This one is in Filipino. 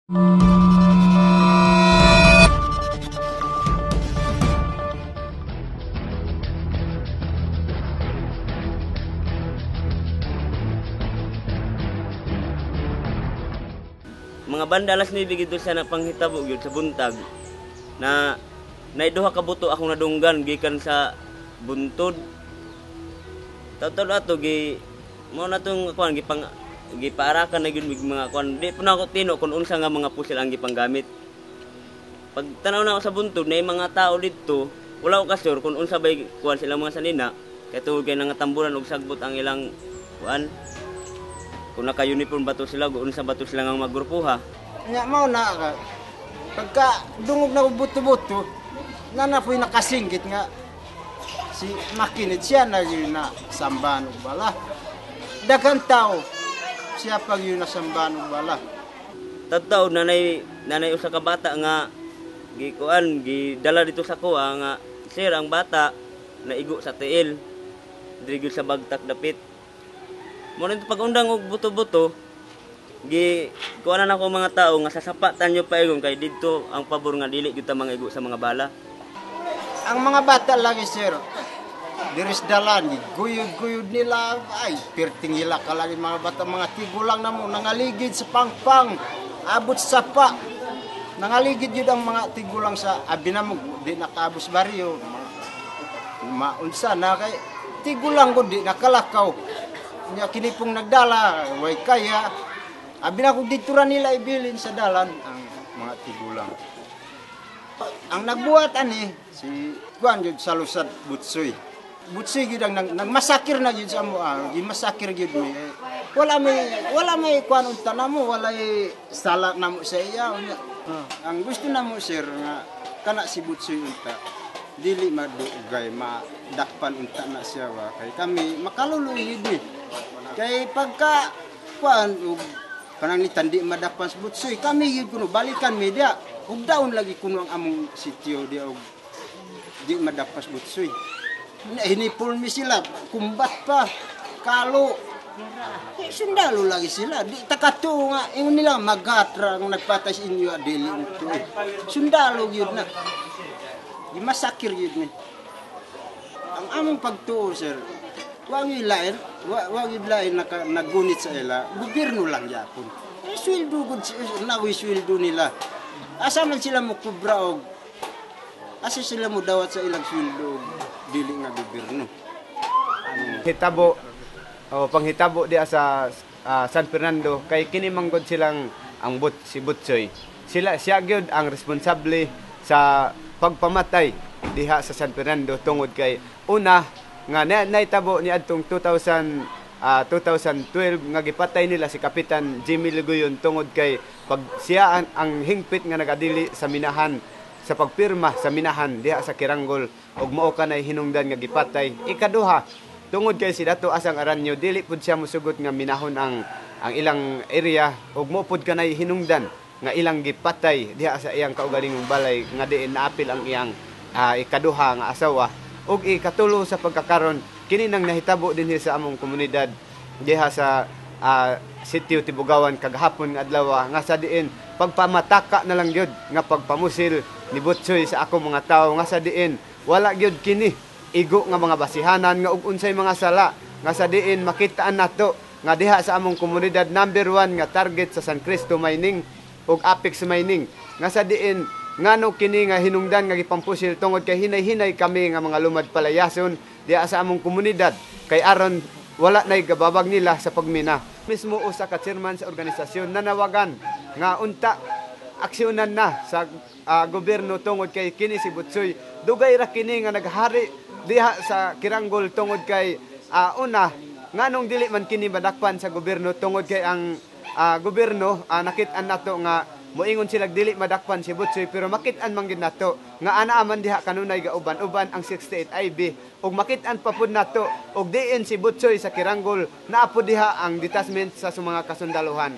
Mga banda alas 9 gid siya na panghitabo gyud sa buntag na naiduha ka buto akong nadunggan gikan sa buntod. Taw-taw ato gi mo na tong kuan gipaarakan na gyud mga kuan. Di pa na ako tino kung unsa nga mga pusil ang gipanggamit. Pag tanaw na ako sa buntod na mga tao didto, wala ko kasur kung unsa bay kuan sila mga sanina kay tuod kay nangatamburan og sagbot ang ilang kuan. Kung naka-uniform ba to sila, unsa ba to sila nga maggrupuha? Nya mao na ka. Pagka dungog na buto-buto, na po'y nakasinggit nga si makinit siya na yun na sambahan og bala. Daghang tao siya pag yun na sambahan og bala. Tataw nanay usa ka bata nga gidala dito sa kuha nga sir ang bata naigo sa tiil diri gyud sa bagtak dapit. Mo nito pag-undang og buto-buto kuanan ako mga tao nga sasapatan nyo paingon kay didto ang pabor nga dili gyud ta mga igo sa mga bala. Ang mga bata lagi sir, diris dalan guyod-guyod nila ay perting ila ka lagi mga bata mga tigulang na mo nangaligid sa pangpang abot sa pa. Nangaligid yun ang mga tigulang sa abinamog di nakaabos baryo. Maunsa na kay tigulang ko di nakalakaw. Nya kinipong nagdala, way kaya. Abi na kung dito nila ibilin sa dalan ang mga tigulang. Ang nagbuhat ani si Juan jud sa Lusad Butsoy. Butsoy gid ang nagmasakir na jud sa amo, gimasakir gid mi. Wala may kuan unta namo, wala sala namo sa iya. Ang gusto namo sir nga kana si Butsoy unta dili madugay madakpan unta na siya wa kay kami makaluluy gid. Kay pagka kuan kanang ni tandi madakpan sa Butsoy kami gyud kuno balikan media ug daon lagi kuno ang among sitio di og di madakpan sa Butsoy. Hinipol mi sila kumbat pa kalo sundalo lagi sila di takato nga ingon nila magatra ang nagpatay sa inyo adili unto sundalo gyud na di masakir gyud ni ang among pagtuo sir. Wag lain nagunit sa ila, gobyerno lang yapon. Sweldo gud nawi sweldo nila. Asa man sila mo kubra og asa sila mo dawat sa ilang sweldo dili nga gobyerno. Hitabo panghitabo di sa San Fernando kay kini manggod silang si Butsoy. Siya gyud ang responsable sa pagpamatay diha sa San Fernando tungod kay una nga naitabo ni adtong 2012 nga gipatay nila si Kapitan Jimmy Ligoyon tungod kay pag siya ang hingpit nga nagadili sa minahan sa pagpirma sa minahan diha sa Kiranggol ug mao kanay hinungdan nga gipatay. Ikaduha tungod kay si Dato Asang Aranyo dili pud siya mosugot nga minahon ang ilang area ug mo pud kanay hinungdan nga ilang gipatay diha sa iyang kaugalingong balay nga diin naapil ang iyang ikaduha nga asawa. Ug ikatulo sa pagkakaron kini nang nahitabo dinhi sa among komunidad diha sa sitio Tibugawan kagahapon nga adlaw nga sa diin pagpamataka na lang gyud nga pagpamusil ni Butsoy sa ako mga tawo nga sa diin wala gyud kini igo nga mga basihanan nga ug unsay mga sala nga sa diin makitaan nato nga diha sa among komunidad number 1 nga target sa San Cristo Mining ug Apex Mining nga sa diin ngano kini nga hinungdan nga gipampusil tungod kay hinay-hinay kami nga mga lumad palayason diha sa among komunidad kay aron wala nay gababag nila sa pagmina. Mismo usa ka chairman sa organisasyon nanawagan nga unta aksyonan na sa gobyerno tungod kay kini si Butsoy dugay ra kini nga naghari diha sa Kiranggol tungod kay una nganong dili man kini madakpan sa gobyerno tungod kay ang gobyerno nakit-an nato nga moingon sila dili madakpan si Butsoy pero makit-an man gid nato nga anaa man diha kanunay gauban-uban ang 68 IB ug makit-an pa pud nato og diin si Butsoy sa Kiranggol naa pud diha ang detachment sa mga kasundaluhan.